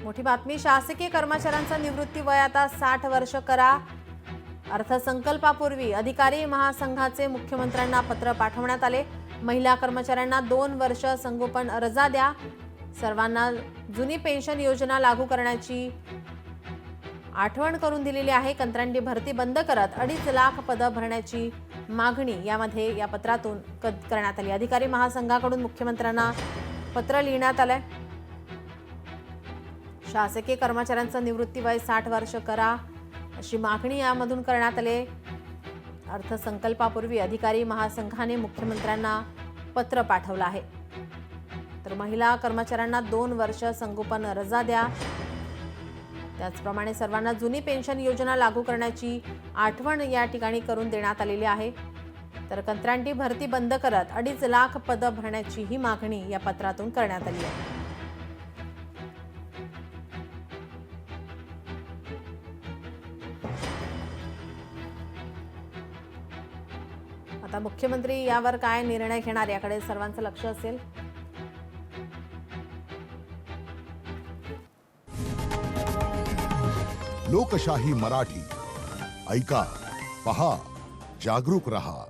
मोठी बातमी, शासकीय कर्मचाऱ्यांचा निवृत्ती वय आता 60 वर्ष करा। अर्थसंकल्पापूर्वी अधिकारी महासंघाचे मुख्यमंत्र्यांना पत्र पाठवण्यात आले। महिला कर्मचाऱ्यांना 2 वर्ष संगोपन रजा द्या। सर्वांना जुनी पेन्शन योजना लागू करण्याची आठवण करून दिलेली आहे। कंत्राटी भरती बंद करत 2.5 लाख पदं भरण्याची मागणी यामध्ये या पत्रातून करण्यात आली। अधिकारी महासंघाकडून मुख्यमंत्र्यांना पत्र लिहिण्यात आलंय। शासकीय कर्मचाऱ्यांचं निवृत्ती वय 60 वर्ष करा अशी मागणी यामधून करण्यात आली। अर्थसंकल्पापूर्वी अधिकारी महासंघाने मुख्यमंत्र्यांना पत्र पाठवलं आहे। तर महिला कर्मचाऱ्यांना 2 वर्ष संगोपन रजा द्या। त्याचप्रमाणे सर्वांना जुनी पेन्शन योजना लागू करण्याची आठवण या ठिकाणी करून देण्यात आलेली आहे। तर कंत्राटी भरती बंद करत 2.5 लाख पदं भरण्याची ही मागणी या पत्रातून करण्यात आली आहे। आता मुख्यमंत्री यावर काय निर्णय घेणार याकडे सर्वांचं लक्ष असेल। लोकशाही मराठी ऐका, पहा, जागरूक रहा।